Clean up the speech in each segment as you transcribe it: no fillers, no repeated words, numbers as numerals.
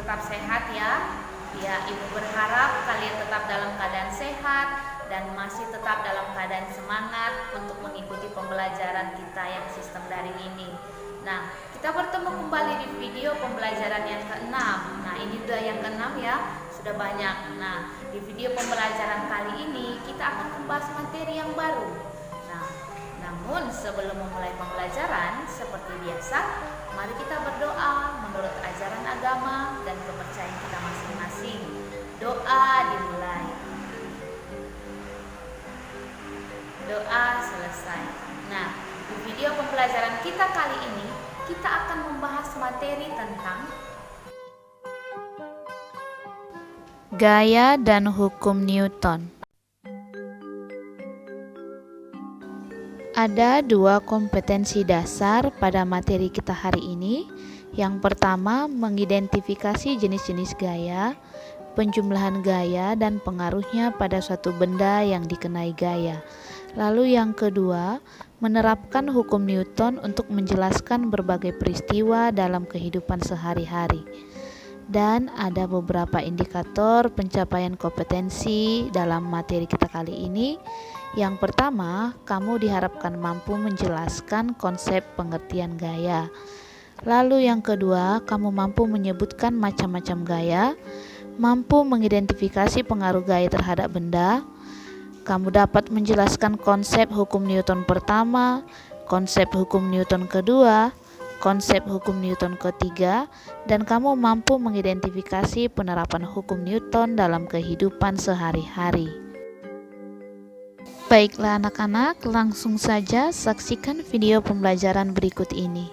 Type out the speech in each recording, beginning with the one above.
tetap sehat ya. Ya, Ibu berharap kalian tetap dalam keadaan sehat dan masih tetap dalam keadaan semangat untuk mengikuti pembelajaran kita yang sistem daring ini. Nah, kita bertemu kembali di video pembelajaran yang ke-6. Nah, ini udah yang ke-6 ya, sudah banyak. Nah, di video pembelajaran kali ini kita akan membahas materi yang baru. Nah, namun sebelum memulai pembelajaran, seperti biasa, mari kita berdoa menurut ajaran agama dan kepercayaan kita masing-masing. Doa dimulai. Doa selesai. Nah, di video pembelajaran kita kali ini, kita akan membahas materi tentang gaya dan hukum Newton. Ada dua kompetensi dasar pada materi kita hari ini. Yang pertama, mengidentifikasi jenis-jenis gaya, penjumlahan gaya dan pengaruhnya pada suatu benda yang dikenai gaya. Lalu yang kedua, menerapkan hukum Newton untuk menjelaskan berbagai peristiwa dalam kehidupan sehari-hari. Dan ada beberapa indikator pencapaian kompetensi dalam materi kita kali ini. Yang pertama, kamu diharapkan mampu menjelaskan konsep pengertian gaya. Lalu yang kedua, kamu mampu menyebutkan macam-macam gaya, mampu mengidentifikasi pengaruh gaya terhadap benda. Kamu dapat menjelaskan konsep hukum Newton pertama, konsep hukum Newton kedua, konsep hukum Newton ketiga, dan kamu mampu mengidentifikasi penerapan hukum Newton dalam kehidupan sehari-hari. Baiklah anak-anak, langsung saja saksikan video pembelajaran berikut ini.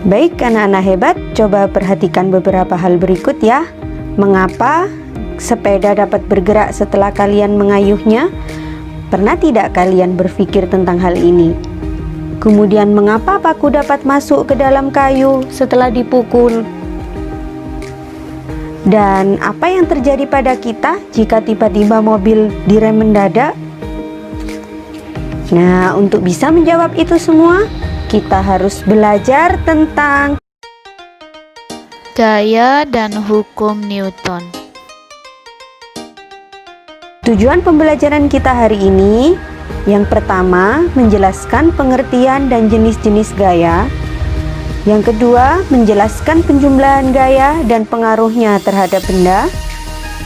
Baik anak-anak hebat, coba perhatikan beberapa hal berikut ya. Mengapa sepeda dapat bergerak setelah kalian mengayuhnya? Pernah tidak kalian berpikir tentang hal ini? Kemudian mengapa paku dapat masuk ke dalam kayu setelah dipukul? Dan apa yang terjadi pada kita jika tiba-tiba mobil direm mendadak? Nah, untuk bisa menjawab itu semua, kita harus belajar tentang gaya dan hukum Newton. Tujuan pembelajaran kita hari ini, yang pertama, menjelaskan pengertian dan jenis-jenis gaya. Yang kedua, menjelaskan penjumlahan gaya dan pengaruhnya terhadap benda.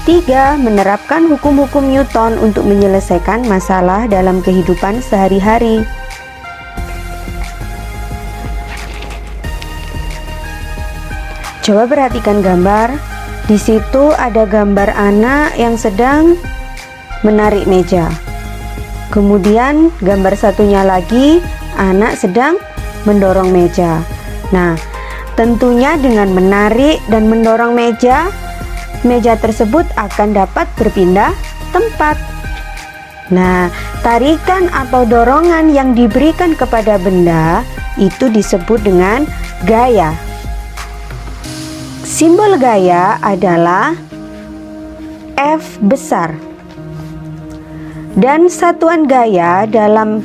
3. Menerapkan hukum-hukum Newton untuk menyelesaikan masalah dalam kehidupan sehari-hari. Coba perhatikan gambar. Di situ ada gambar anak yang sedang menarik meja. Kemudian gambar satunya lagi, anak sedang mendorong meja. Nah, tentunya dengan menarik dan mendorong meja, meja tersebut akan dapat berpindah tempat. Nah, tarikan atau dorongan yang diberikan kepada benda itu disebut dengan gaya. Simbol gaya adalah F besar. Dan satuan gaya dalam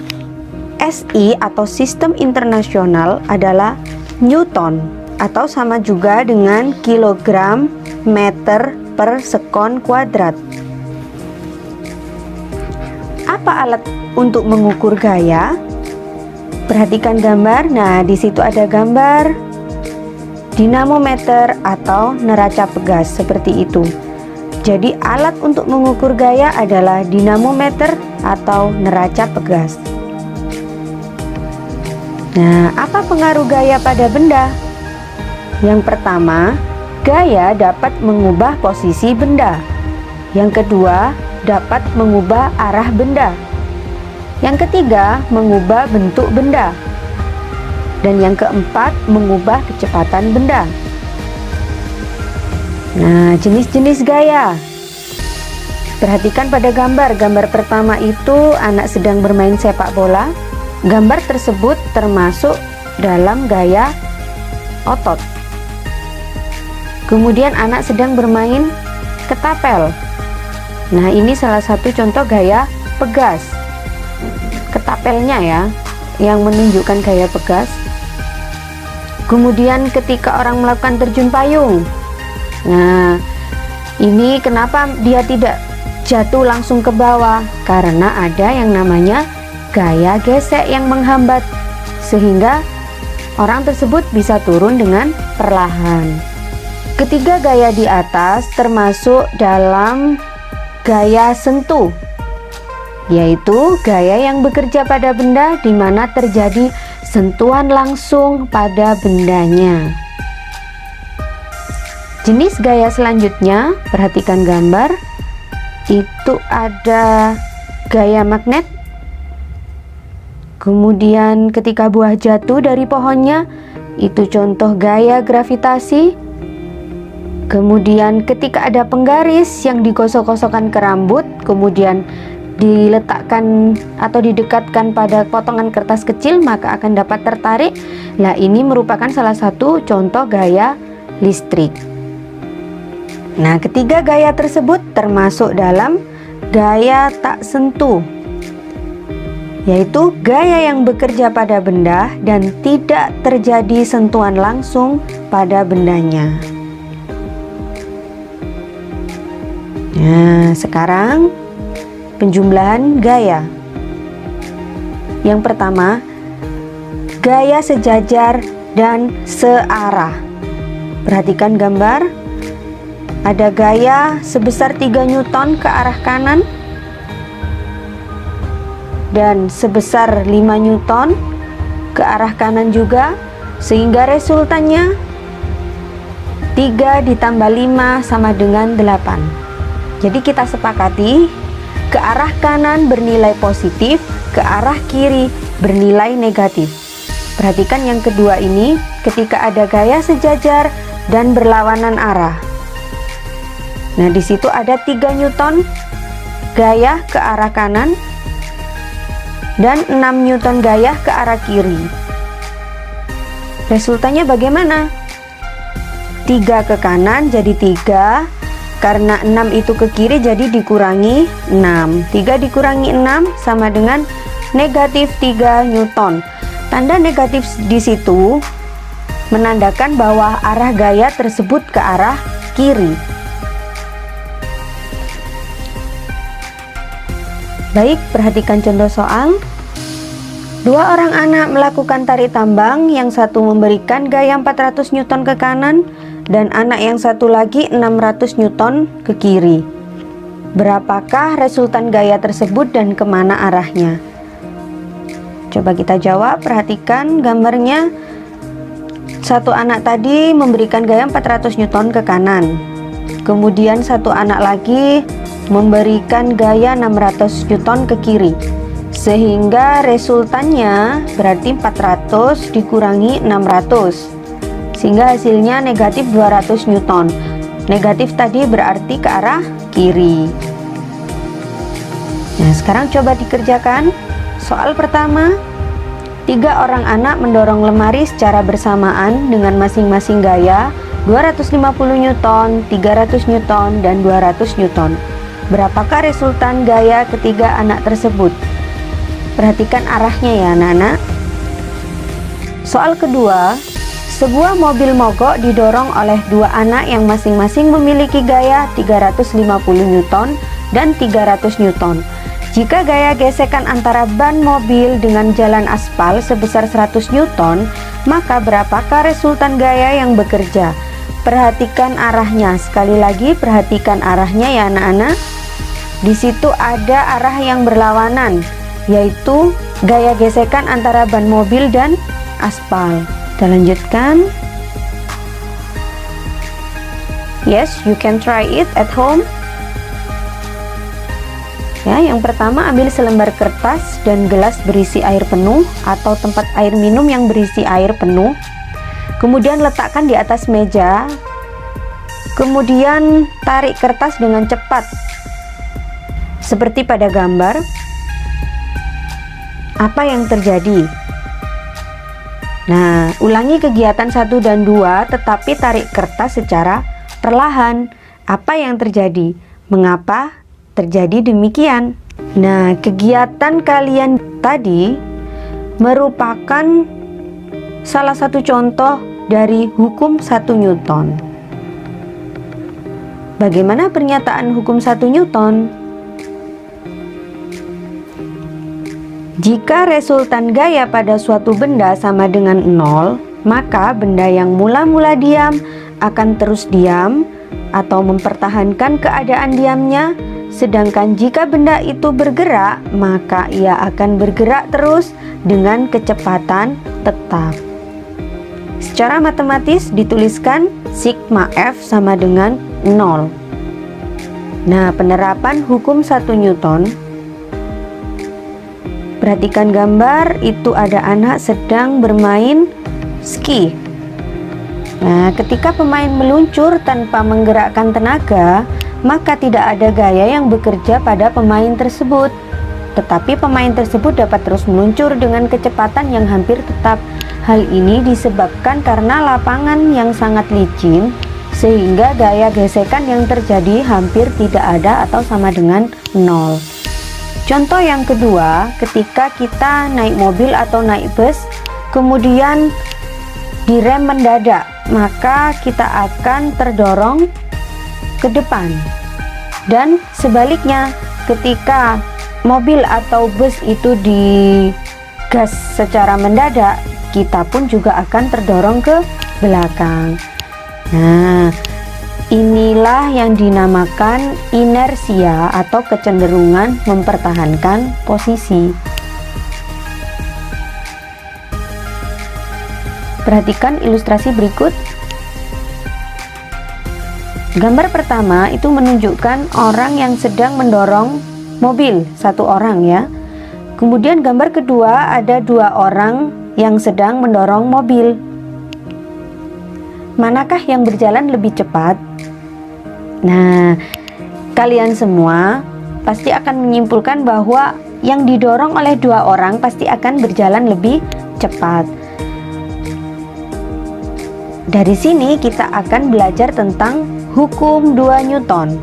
SI atau sistem internasional adalah Newton, atau sama juga dengan kilogram meter per sekon kuadrat. Apa alat untuk mengukur gaya? Perhatikan gambar. Nah, di situ ada gambar dinamometer atau neraca pegas seperti itu. Jadi alat untuk mengukur gaya adalah dinamometer atau neraca pegas. Nah, apa pengaruh gaya pada benda? Yang pertama, gaya dapat mengubah posisi benda. Yang kedua, dapat mengubah arah benda. Yang ketiga, mengubah bentuk benda. Dan yang keempat, mengubah kecepatan benda. Nah, jenis-jenis gaya. Perhatikan pada gambar. Gambar pertama itu anak sedang bermain sepak bola. Gambar tersebut termasuk dalam gaya otot. Kemudian anak sedang bermain ketapel. Nah, ini salah satu contoh gaya pegas. Ketapelnya ya, yang menunjukkan gaya pegas. Kemudian ketika orang melakukan terjun payung. Nah, ini kenapa dia tidak jatuh langsung ke bawah? Karena ada yang namanya gaya gesek yang menghambat, sehingga orang tersebut bisa turun dengan perlahan. Ketiga gaya di atas termasuk dalam gaya sentuh, yaitu gaya yang bekerja pada benda di mana terjadi sentuhan langsung pada bendanya. Jenis gaya selanjutnya, perhatikan gambar, itu ada gaya magnet. Kemudian ketika buah jatuh dari pohonnya, itu contoh gaya gravitasi. Kemudian ketika ada penggaris yang digosok-gosokkan ke rambut, kemudian diletakkan atau didekatkan pada potongan kertas kecil, maka akan dapat tertarik. Nah, ini merupakan salah satu contoh gaya listrik. Nah, ketiga gaya tersebut termasuk dalam gaya tak sentuh, yaitu gaya yang bekerja pada benda dan tidak terjadi sentuhan langsung pada bendanya. Nah, sekarang penjumlahan gaya. Yang pertama, gaya sejajar dan searah. Perhatikan gambar. Ada gaya sebesar 3 Newton ke arah kanan dan sebesar 5 Newton ke arah kanan juga, sehingga resultannya 3 ditambah 5 sama dengan 8. Jadi kita sepakati ke arah kanan bernilai positif, ke arah kiri bernilai negatif. Perhatikan yang kedua ini, ketika ada gaya sejajar dan berlawanan arah. Nah, di situ ada 3 Newton gaya ke arah kanan dan 6 Newton gaya ke arah kiri. Resultannya bagaimana? 3 ke kanan jadi 3, karena 6 itu ke kiri jadi dikurangi 6. 3 dikurangi 6 sama dengan negatif 3 Newton. Tanda negatif di situ menandakan bahwa arah gaya tersebut ke arah kiri. Baik, perhatikan contoh soal. 2 orang anak melakukan tarik tambang, yang satu memberikan gaya 400 Newton ke kanan dan anak yang satu lagi 600 Newton ke kiri. Berapakah resultan gaya tersebut dan kemana arahnya? Coba kita jawab. Perhatikan gambarnya. Satu anak tadi memberikan gaya 400 Newton ke kanan. Kemudian satu anak lagi memberikan gaya 600 Newton ke kiri, sehingga resultannya berarti 400 dikurangi 600, sehingga hasilnya negatif 200 Newton. Negatif tadi berarti ke arah kiri. Nah, sekarang coba dikerjakan. Soal pertama, 3 orang anak mendorong lemari secara bersamaan dengan masing-masing gaya 250 Newton, 300 Newton, dan 200 Newton. Berapakah resultan gaya ketiga anak tersebut? Perhatikan arahnya ya anak-anak. Soal kedua, sebuah mobil mogok didorong oleh 2 anak yang masing-masing memiliki gaya 350 Newton dan 300 Newton. Jika gaya gesekan antara ban mobil dengan jalan aspal sebesar 100 Newton, maka berapakah resultan gaya yang bekerja? Perhatikan arahnya. Sekali lagi perhatikan arahnya ya anak-anak. Di situ ada arah yang berlawanan, yaitu gaya gesekan antara ban mobil dan aspal. Kita lanjutkan. Yes, you can try it at home. Ya, yang pertama, ambil selembar kertas dan gelas berisi air penuh atau tempat air minum yang berisi air penuh. Kemudian letakkan di atas meja. Kemudian tarik kertas dengan cepat, seperti pada gambar. Apa yang terjadi? Nah, ulangi kegiatan 1 dan 2, tetapi tarik kertas secara perlahan. Apa yang terjadi? Mengapa terjadi demikian? Nah, kegiatan kalian tadi merupakan salah satu contoh dari hukum 1 Newton. Bagaimana pernyataan hukum 1 Newton? Jika resultan gaya pada suatu benda sama dengan 0, maka benda yang mula-mula diam akan terus diam atau mempertahankan keadaan diamnya, sedangkan jika benda itu bergerak, maka ia akan bergerak terus dengan kecepatan tetap. Secara matematis dituliskan sigma F sama dengan 0. Nah, penerapan hukum 1 Newton. Perhatikan gambar, itu ada anak sedang bermain ski. Nah, ketika pemain meluncur tanpa menggerakkan tenaga, maka tidak ada gaya yang bekerja pada pemain tersebut. Tetapi pemain tersebut dapat terus meluncur dengan kecepatan yang hampir tetap. Hal ini disebabkan karena lapangan yang sangat licin, sehingga gaya gesekan yang terjadi hampir tidak ada atau sama dengan 0. Contoh yang kedua, ketika kita naik mobil atau naik bus, kemudian direm mendadak, maka kita akan terdorong ke depan. Dan sebaliknya, ketika mobil atau bus itu digas secara mendadak, kita pun juga akan terdorong ke belakang. Nah, inilah yang dinamakan inersia atau kecenderungan mempertahankan posisi. Perhatikan ilustrasi berikut. Gambar pertama itu menunjukkan orang yang sedang mendorong mobil, 1 orang ya. Kemudian gambar kedua ada 2 orang yang sedang mendorong mobil. Manakah yang berjalan lebih cepat? Nah, kalian semua pasti akan menyimpulkan bahwa yang didorong oleh 2 orang pasti akan berjalan lebih cepat. Dari sini kita akan belajar tentang hukum 2 Newton.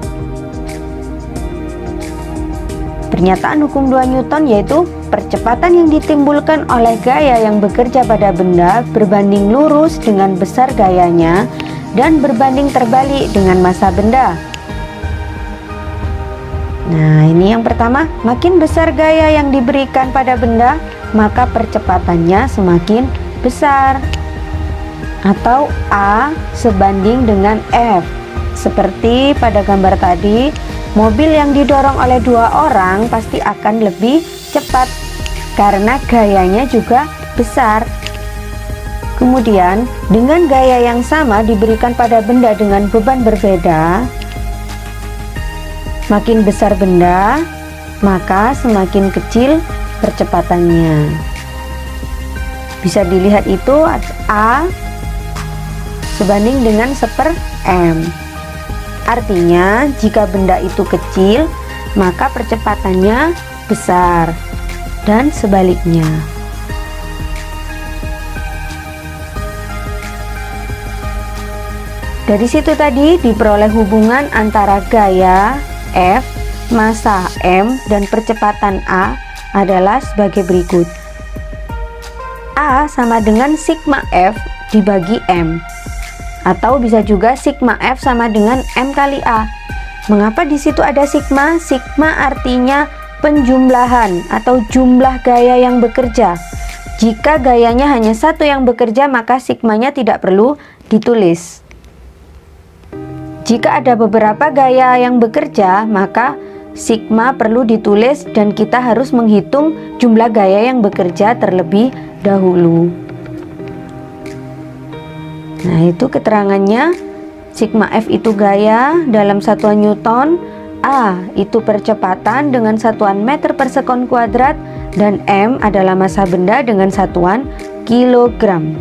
Pernyataan hukum 2 Newton yaitu percepatan yang ditimbulkan oleh gaya yang bekerja pada benda berbanding lurus dengan besar gayanya dan berbanding terbalik dengan massa benda. Nah, ini yang pertama, makin besar gaya yang diberikan pada benda, maka percepatannya semakin besar. Atau A sebanding dengan F. Seperti pada gambar tadi, mobil yang didorong oleh 2 orang pasti akan lebih cepat karena gayanya juga besar. Kemudian, dengan gaya yang sama diberikan pada benda dengan beban berbeda, makin besar benda, maka semakin kecil percepatannya. Bisa dilihat itu A sebanding dengan 1/m. Artinya, jika benda itu kecil, maka percepatannya besar, dan sebaliknya. Dari situ tadi diperoleh hubungan antara gaya F, massa M, dan percepatan A adalah sebagai berikut. A sama dengan sigma F dibagi M. Atau bisa juga sigma F sama dengan M kali A. Mengapa di situ ada sigma? Sigma artinya penjumlahan atau jumlah gaya yang bekerja. Jika gayanya hanya 1 yang bekerja, maka sigmanya tidak perlu ditulis. Jika ada beberapa gaya yang bekerja, maka sigma perlu ditulis dan kita harus menghitung jumlah gaya yang bekerja terlebih dahulu. Nah, itu keterangannya. Sigma F itu gaya dalam satuan Newton, A itu percepatan dengan satuan meter per sekon kuadrat, dan M adalah massa benda dengan satuan kilogram.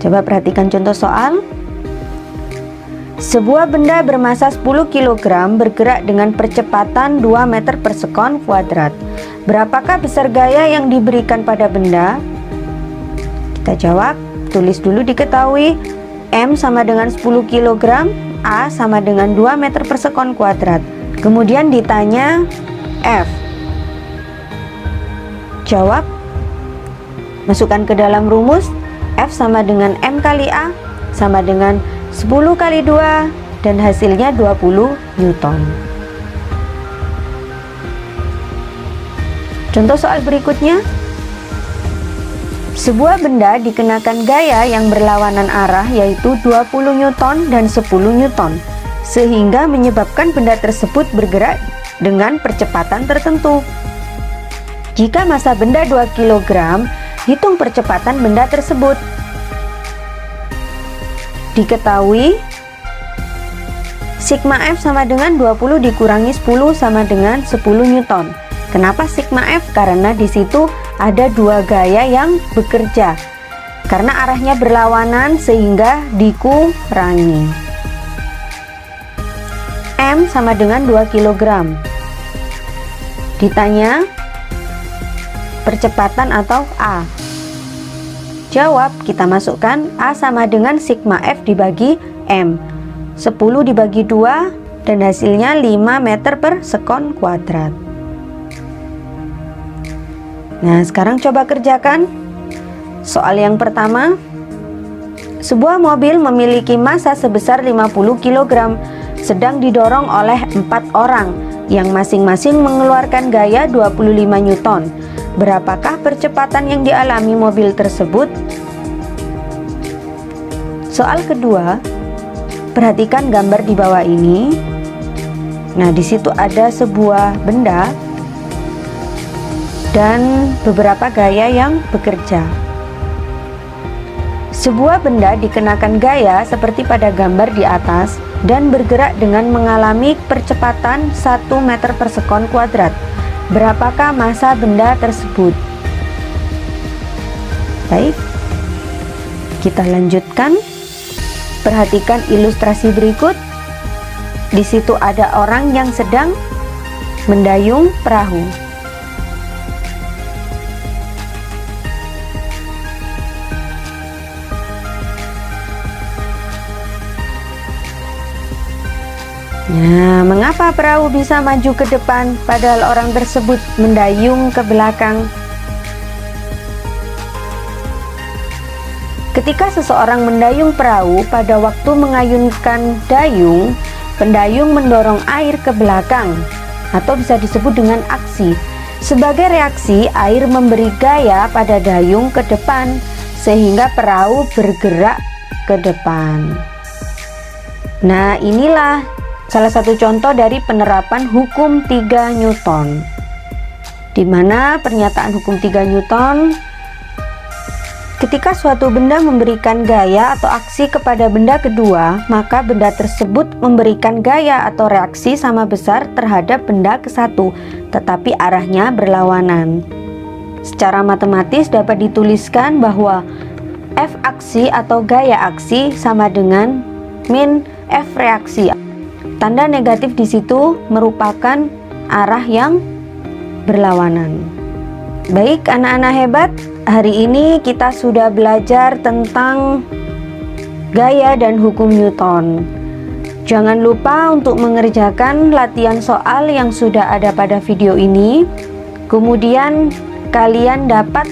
Coba perhatikan contoh soal. Sebuah benda bermassa 10 kg bergerak dengan percepatan 2 meter per sekon kuadrat. Berapakah besar gaya yang diberikan pada benda? Kita jawab, tulis dulu diketahui M sama dengan 10 kg, A sama dengan 2 meter per sekon kuadrat. Kemudian ditanya F. Jawab, masukkan ke dalam rumus, F sama dengan M kali A sama dengan 10 kali 2 dan hasilnya 20 Newton. Contoh soal berikutnya. Sebuah benda dikenakan gaya yang berlawanan arah yaitu 20 Newton dan 10 Newton, sehingga menyebabkan benda tersebut bergerak dengan percepatan tertentu. Jika massa benda 2 kg, hitung percepatan benda tersebut. Diketahui sigma F sama dengan 20 dikurangi 10 sama dengan 10 Newton. Kenapa sigma F? Karena di situ ada dua gaya yang bekerja. Karena arahnya berlawanan sehingga dikurangi. M sama dengan 2 kg. Ditanya percepatan atau A. Jawab, kita masukkan A sama dengan sigma F dibagi M. 10 dibagi 2 dan hasilnya 5 meter per sekon kuadrat. Nah, sekarang coba kerjakan. Soal yang pertama. Sebuah mobil memiliki massa sebesar 50 kg, sedang didorong oleh 4 orang yang masing-masing mengeluarkan gaya 25 Newton. Berapakah percepatan yang dialami mobil tersebut? Soal kedua. Perhatikan gambar di bawah ini. Nah, di situ ada sebuah benda dan beberapa gaya yang bekerja. Sebuah benda dikenakan gaya seperti pada gambar di atas dan bergerak dengan mengalami percepatan 1 meter per sekon kuadrat. Berapakah massa benda tersebut? Baik, kita lanjutkan. Perhatikan ilustrasi berikut. Di situ ada orang yang sedang mendayung perahu. Nah, mengapa perahu bisa maju ke depan padahal orang tersebut mendayung ke belakang? Ketika seseorang mendayung perahu, pada waktu mengayunkan dayung, pendayung mendorong air ke belakang atau bisa disebut dengan aksi. Sebagai reaksi, air memberi gaya pada dayung ke depan sehingga perahu bergerak ke depan. Nah, inilah salah satu contoh dari penerapan hukum 3 Newton, di mana pernyataan hukum 3 Newton, ketika suatu benda memberikan gaya atau aksi kepada benda kedua, maka benda tersebut memberikan gaya atau reaksi sama besar terhadap benda ke satu, tetapi arahnya berlawanan. Secara matematis dapat dituliskan bahwa F aksi atau gaya aksi sama dengan min F reaksi. Tanda negatif di situ merupakan arah yang berlawanan. Baik anak-anak hebat, hari ini kita sudah belajar tentang gaya dan hukum Newton. Jangan lupa untuk mengerjakan latihan soal yang sudah ada pada video ini. Kemudian kalian dapat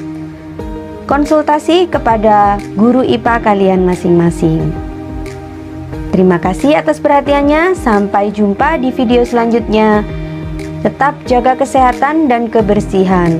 konsultasi kepada guru IPA kalian masing-masing. Terima kasih atas perhatiannya. Sampai jumpa di video selanjutnya. Tetap jaga kesehatan dan kebersihan.